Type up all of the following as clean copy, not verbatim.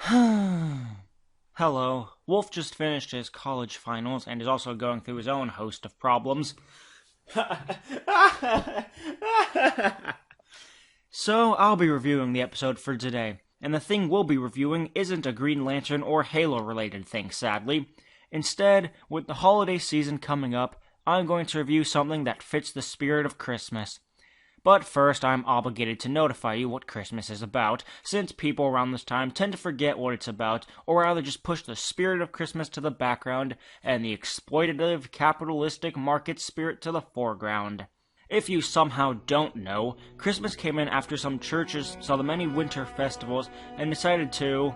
Hello. Wolf just finished his college finals and is also going through his own host of problems. So, I'll be reviewing the episode for today. And the thing we'll be reviewing isn't a Green Lantern or Halo-related thing, sadly. Instead, with the holiday season coming up, I'm going to review something that fits the spirit of Christmas. But first, I'm obligated to notify you what Christmas is about, since people around this time tend to forget what it's about, or rather just push the spirit of Christmas to the background and the exploitative, capitalistic market spirit to the foreground. If you somehow don't know, Christmas came in after some churches saw the many winter festivals and decided to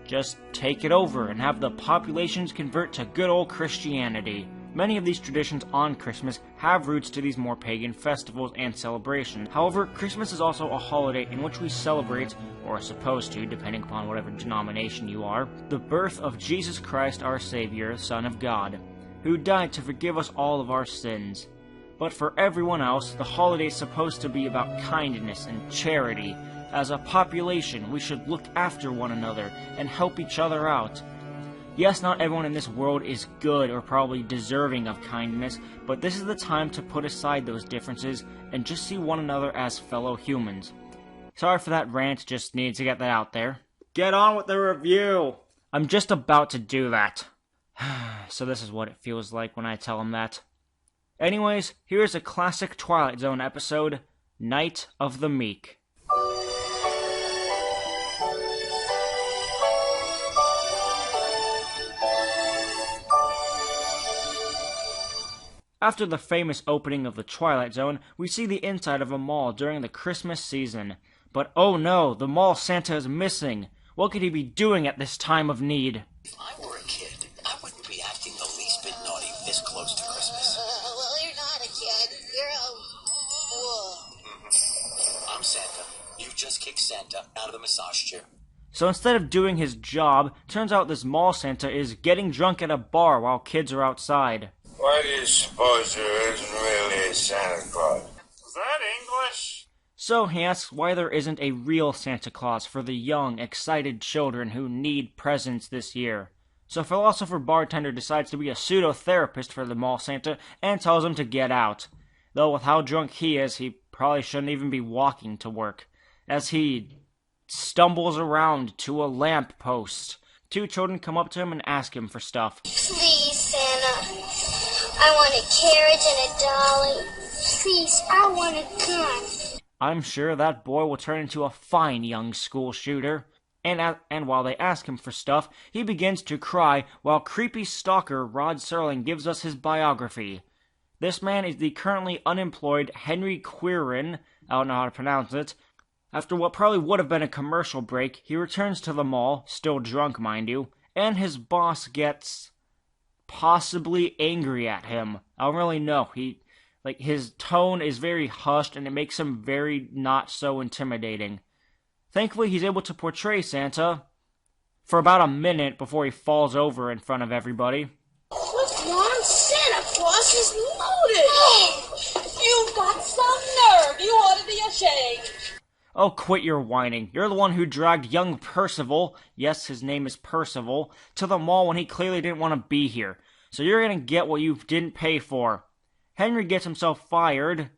just take it over and have the populations convert to good old Christianity. Many of these traditions on Christmas have roots to these more pagan festivals and celebrations. However, Christmas is also a holiday in which we celebrate, or are supposed to, depending upon whatever denomination you are, the birth of Jesus Christ, our Savior, Son of God, who died to forgive us all of our sins. But for everyone else, the holiday is supposed to be about kindness and charity. As a population, we should look after one another and help each other out. Yes, not everyone in this world is good or probably deserving of kindness, but this is the time to put aside those differences and just see one another as fellow humans. Sorry for that rant, just needed to get that out there. Get on with the review! I'm just about to do that. So this is what it feels like when I tell him that. Anyways, here's a classic Twilight Zone episode, Night of the Meek. After the famous opening of the Twilight Zone, we see the inside of a mall during the Christmas season. But oh no, the mall Santa is missing. What could he be doing at this time of need? If I were a kid, I wouldn't be acting the least bit naughty this close to Christmas. Well, you're not a kid. You're a... Whoa. I'm Santa. You just kicked Santa out of the massage chair. So instead of doing his job, turns out this mall Santa is getting drunk at a bar while kids are outside. Why do you suppose there isn't really a Santa Claus? Is that English? So he asks why there isn't a real Santa Claus for the young, excited children who need presents this year. So philosopher bartender decides to be a pseudo-therapist for the mall Santa and tells him to get out. Though with how drunk he is, he probably shouldn't even be walking to work, as he stumbles around to a lamp post. Two children come up to him and ask him for stuff. Please, Santa. I want a carriage and a dolly. Please, I want a gun. I'm sure that boy will turn into a fine young school shooter. And while they ask him for stuff, he begins to cry while creepy stalker Rod Serling gives us his biography. This man is the currently unemployed Henry Quirin, I don't know how to pronounce it. After what probably would have been a commercial break, he returns to the mall, still drunk mind you, and his boss gets possibly angry at him. I don't really know. His tone is very hushed and it makes him very not so intimidating. Thankfully, he's able to portray Santa for about a minute before he falls over in front of everybody. What's wrong? Santa Claus is loaded. Oh, you've got some nerve. You ought to be ashamed. Oh, quit your whining. You're the one who dragged young Percival, yes, his name is Percival, to the mall when he clearly didn't want to be here. So you're gonna get what you didn't pay for. Henry gets himself fired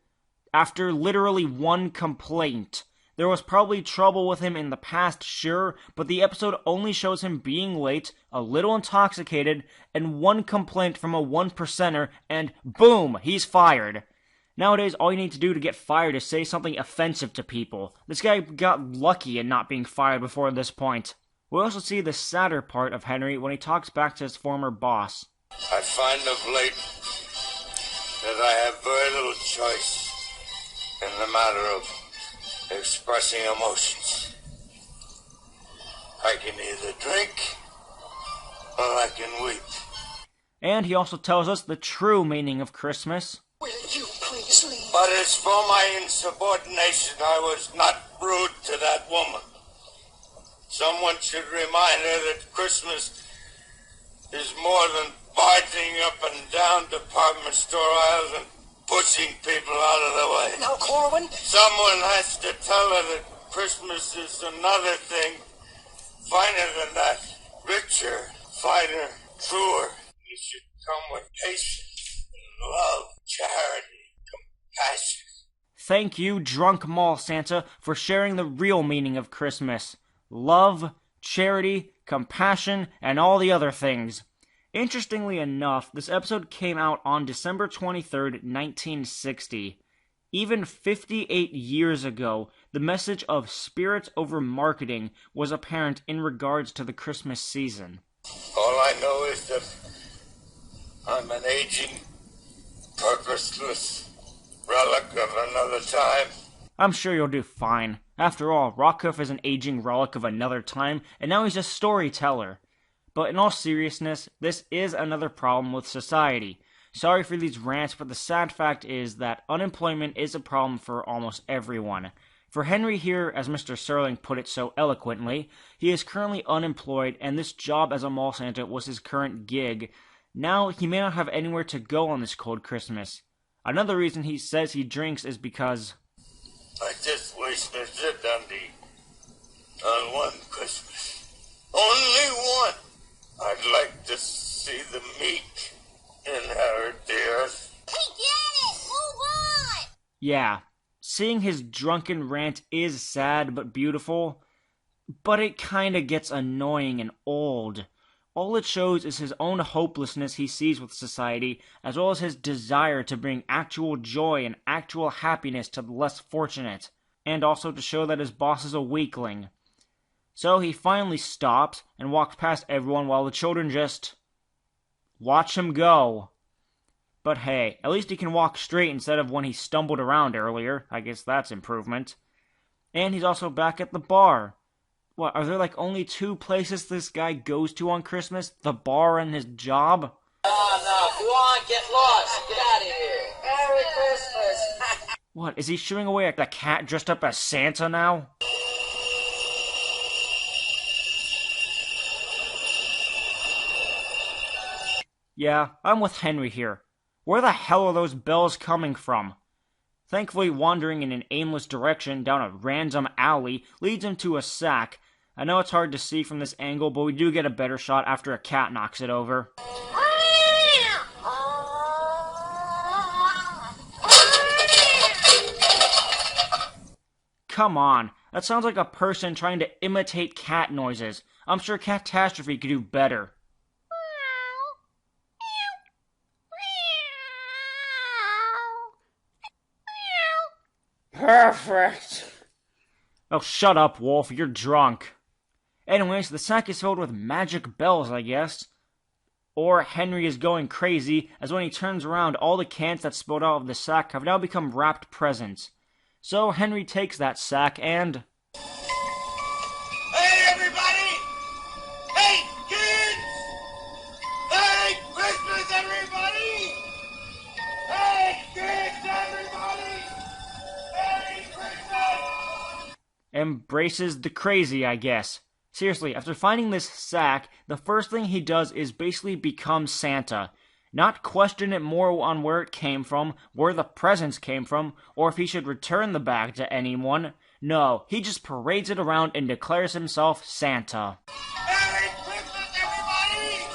after literally one complaint. There was probably trouble with him in the past, sure, but the episode only shows him being late, a little intoxicated, and one complaint from a 1%er, and boom, he's fired. Nowadays, all you need to do to get fired is say something offensive to people. This guy got lucky in not being fired before this point. We also see the sadder part of Henry when he talks back to his former boss. I find of late that I have very little choice in the matter of expressing emotions. I can either drink or I can weep. And he also tells us the true meaning of Christmas. Will you please leave? But it's for my insubordination I was not rude to that woman. Someone should remind her that Christmas is more than barging up and down department store aisles and pushing people out of the way. Now, Corwin. Someone has to tell her that Christmas is another thing finer than that. Richer, finer, truer. It should come with patience, love, charity, compassion. Thank you, Drunk Mall Santa, for sharing the real meaning of Christmas. Love, charity, compassion, and all the other things. Interestingly enough, this episode came out on December 23rd, 1960. Even 58 years ago, the message of spirit over marketing was apparent in regards to the Christmas season. All I know is that I'm an aging, purposeless relic of another time. I'm sure you'll do fine. After all, Rockcliffe is an aging relic of another time, and now he's a storyteller. But in all seriousness, this is another problem with society. Sorry for these rants, but the sad fact is that unemployment is a problem for almost everyone. For Henry here, as Mr. Serling put it so eloquently, he is currently unemployed, and this job as a mall Santa was his current gig. Now, he may not have anywhere to go on this cold Christmas. Another reason he says he drinks is because I just wish Mr. Dundee on one Christmas. Only one. I'd like to see the Meek inherit the earth. We get it! Move on! yeah, seeing his drunken rant is sad but beautiful, but it kinda gets annoying and old. All it shows is his own hopelessness he sees with society, as well as his desire to bring actual joy and actual happiness to the less fortunate, and also to show that his boss is a weakling. So he finally stops and walks past everyone while the children just watch him go. But hey, at least he can walk straight instead of when he stumbled around earlier. I guess that's improvement. And he's also back at the bar. What, are there like only two places this guy goes to on Christmas? The bar and his job? Oh, no, go on, get lost. Get out of here. Merry Christmas. What, is he shooing away at the cat dressed up as Santa now? Yeah, I'm with Henry here. Where the hell are those bells coming from? Thankfully, wandering in an aimless direction down a random alley leads him to a sack. I know it's hard to see from this angle, but we do get a better shot after a cat knocks it over. Come on, that sounds like a person trying to imitate cat noises. I'm sure Catastrophe could do better. Perfect. Oh, shut up, Wolf. You're drunk. Anyways, the sack is filled with magic bells, I guess. Or Henry is going crazy, as when he turns around, all the cans that spilled out of the sack have now become wrapped presents. So Henry takes that sack and... Hey, everybody! Hey, kids! Merry Christmas, everybody! Hey, kids, everybody! Merry Christmas! embraces the crazy, I guess. Seriously, after finding this sack, the first thing he does is basically become Santa. Not question it more on where it came from, where the presents came from, or if he should return the bag to anyone. No, he just parades it around and declares himself Santa. Merry Christmas, everybody!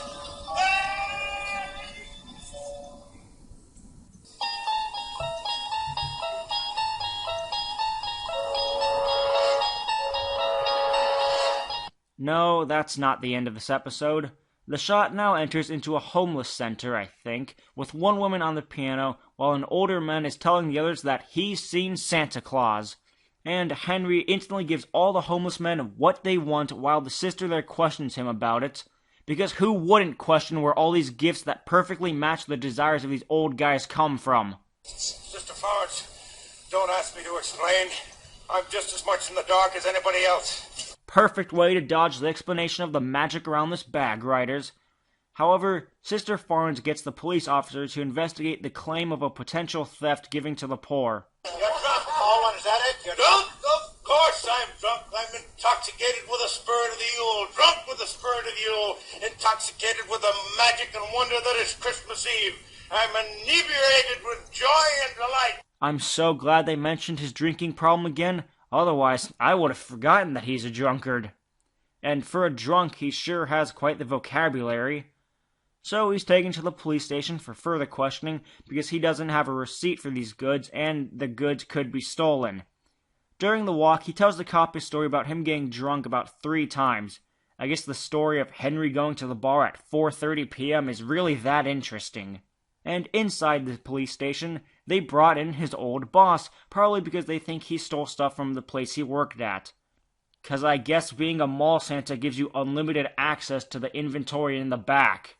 No, that's not the end of this episode. The shot now enters into a homeless center, I think, with one woman on the piano, while an older man is telling the others that he's seen Santa Claus. And Henry instantly gives all the homeless men what they want while the sister there questions him about it. Because who wouldn't question where all these gifts that perfectly match the desires of these old guys come from? Sister Florence, don't ask me to explain. I'm just as much in the dark as anybody else. Perfect way to dodge the explanation of the magic around this bag, writers. However, Sister Farnes gets the police officer to investigate the claim of a potential theft giving to the poor. You're drunk, Owen, is that it? You're drunk? Of course I'm drunk. I'm intoxicated with the spirit of the Yule. Drunk with the spirit of the Yule. Intoxicated with the magic and wonder that is Christmas Eve. I'm inebriated with joy and delight. I'm so glad they mentioned his drinking problem again. Otherwise, I would have forgotten that he's a drunkard. and for a drunk he sure has quite the vocabulary. So he's taken to the police station for further questioning because he doesn't have a receipt for these goods and the goods could be stolen. During the walk, he tells the cop his story about him getting drunk about 3 times. I guess the story of Henry going to the bar at 4:30 p.m. is really that interesting. And inside the police station, they brought in his old boss, probably because they think he stole stuff from the place he worked at. 'Cause I guess being a mall Santa gives you unlimited access to the inventory in the back.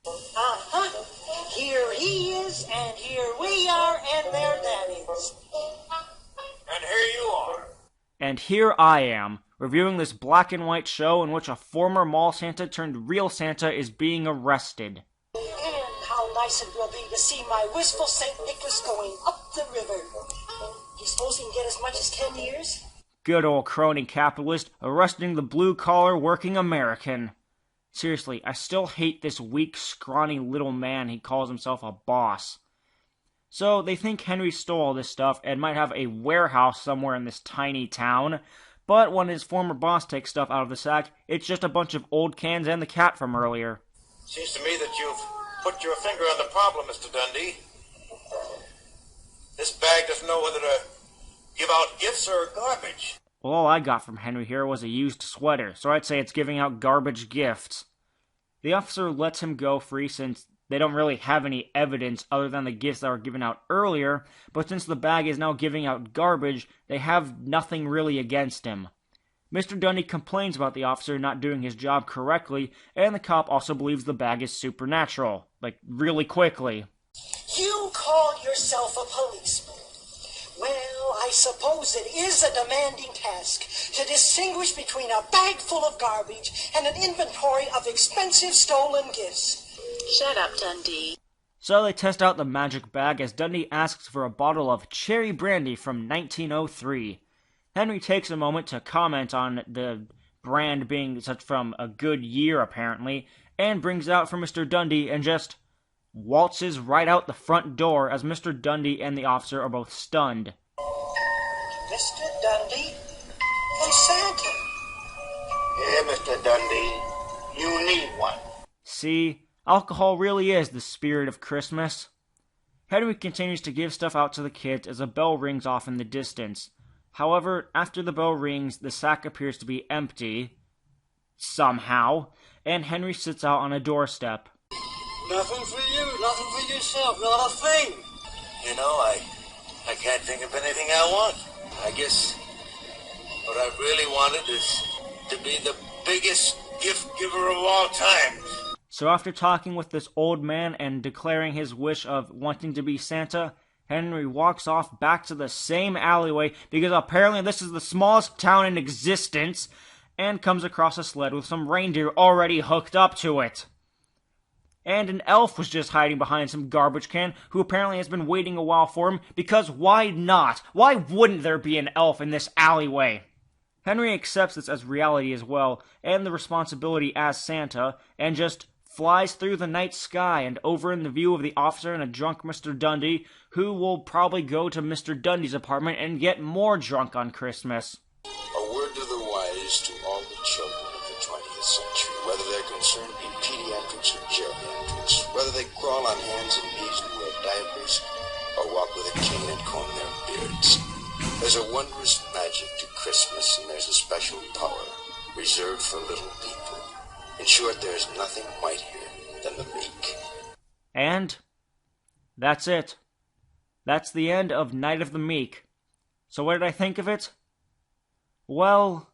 Here he is, and here we are, and there that is. And here you are. And here I am, reviewing this black and white show in which a former mall Santa turned real Santa is being arrested. And how nice it will be to see my wistful St. Nicholas going up the river. You suppose he can get as much as 10 years? Good old crony capitalist arresting the blue-collar working American. Seriously, I still hate this weak, scrawny little man he calls himself a boss. So they think Henry stole all this stuff and might have a warehouse somewhere in this tiny town, but when his former boss takes stuff out of the sack, it's just a bunch of old cans and the cat from earlier. Seems to me that you've put your finger on the problem, Mr. Dundee. This bag doesn't know whether to give out gifts or garbage. Well, all I got from Henry here was a used sweater, so I'd say it's giving out garbage gifts. The officer lets him go free since they don't really have any evidence other than the gifts that were given out earlier, but since the bag is now giving out garbage, they have nothing really against him. Mr. Dundee complains about the officer not doing his job correctly, and the cop also believes the bag is supernatural, like really quickly. You call yourself a policeman. Well, I suppose it is a demanding task to distinguish between a bag full of garbage and an inventory of expensive stolen gifts. Shut up, Dundee. So they test out the magic bag as Dundee asks for a bottle of cherry brandy from 1903. Henry takes a moment to comment on the brand being such from a good year, apparently, and brings it out for Mr. Dundee and just waltzes right out the front door as Mr. Dundee and the officer are both stunned. Mr. Dundee and Santa. Yeah, Mr. Dundee, you need one. See, alcohol really is the spirit of Christmas. Henry continues to give stuff out to the kids as a bell rings off in the distance. However, after the bell rings, the sack appears to be empty, somehow, and Henry sits out on a doorstep. Nothing for you, nothing for yourself, not a thing. You know, I can't think of anything I want. I guess what I really wanted is to be the biggest gift giver of all time. So after talking with this old man and declaring his wish of wanting to be Santa, Henry walks off back to the same alleyway because apparently this is the smallest town in existence, and comes across a sled with some reindeer already hooked up to it. And an elf was just hiding behind some garbage can who apparently has been waiting a while for him because why not? Why wouldn't there be an elf in this alleyway? Henry accepts this as reality as well, and the responsibility as Santa, and just flies through the night sky and over in the view of the officer and a drunk Mr. Dundee, who will probably go to Mr. Dundee's apartment and get more drunk on Christmas. A word to the wise to all the children of the 20th century, whether they're concerned in pediatrics or geriatrics, whether they crawl on hands and knees and wear diapers, or walk with a cane and comb their beards. There's a wondrous magic to Christmas, and there's a special power reserved for little people. In short, there's nothing mightier than the meek. And that's it. That's the end of Night of the Meek. So what did I think of it? Well,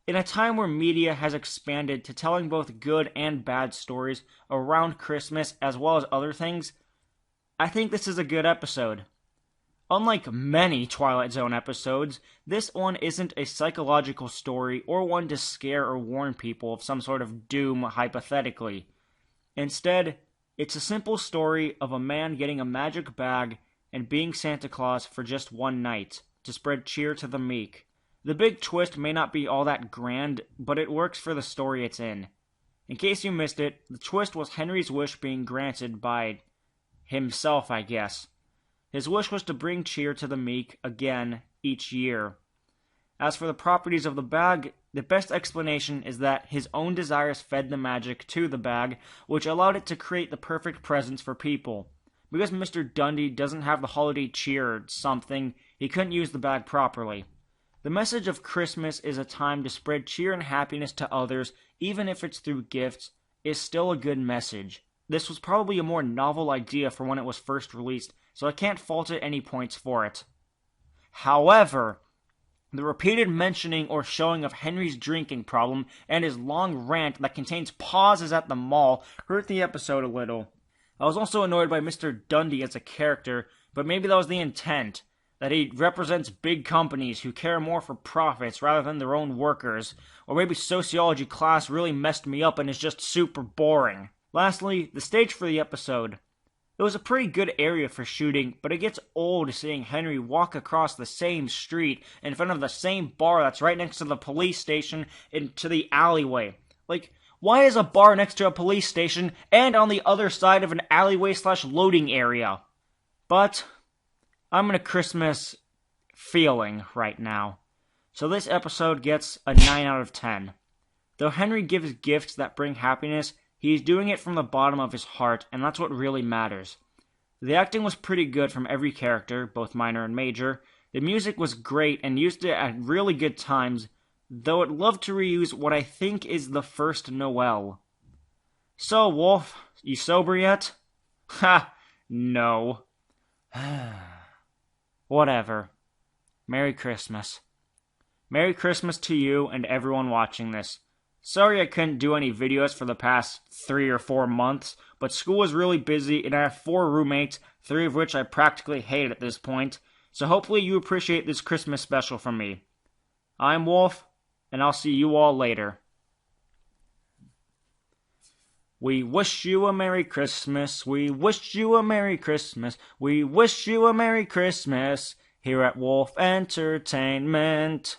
in a time where media has expanded to telling both good and bad stories around Christmas as well as other things, I think this is a good episode. Unlike many Twilight Zone episodes, this one isn't a psychological story or one to scare or warn people of some sort of doom hypothetically. Instead, it's a simple story of a man getting a magic bag and being Santa Claus for just one night, to spread cheer to the meek. The big twist may not be all that grand, but it works for the story it's in. In case you missed it, the twist was Henry's wish being granted by himself, I guess. His wish was to bring cheer to the meek again each year. As for the properties of the bag, The best explanation is that his own desires fed the magic to the bag, which allowed it to create the perfect presents for people. Because Mr. Dundee doesn't have the holiday cheer or something, he couldn't use the bag properly. The message of Christmas is a time to spread cheer and happiness to others, even if it's through gifts, is still a good message. This was probably a more novel idea for when it was first released, so I can't fault it any points for it. However, the repeated mentioning or showing of Henry's drinking problem and his long rant that contains pauses at the mall hurt the episode a little. I was also annoyed by Mr. Dundee as a character, but maybe that was the intent, that he represents big companies who care more for profits rather than their own workers, or maybe sociology class really messed me up and is just super boring. Lastly, the stage for the episode. It was a pretty good area for shooting, but it gets old seeing Henry walk across the same street in front of the same bar that's right next to the police station into the alleyway. Like, why is a bar next to a police station and on the other side of an alleyway/loading area? But I'm in a Christmas feeling right now. So this episode gets a 9 out of 10. Though Henry gives gifts that bring happiness, he's doing it from the bottom of his heart, and that's what really matters. The acting was pretty good from every character, both minor and major. The music was great and used it at really good times, though I'd love to reuse what I think is the first Noel. So, Wolf, you sober yet? Ha! No. Whatever. Merry Christmas. Merry Christmas to you and everyone watching this. Sorry I couldn't do any videos for the past 3 or 4 months, but school was really busy and I have 4 roommates, 3 of which I practically hate at this point, so hopefully you appreciate this Christmas special from me. I'm Wolf, and I'll see you all later. We wish you a Merry Christmas, we wish you a Merry Christmas, we wish you a Merry Christmas, here at Wolf Entertainment.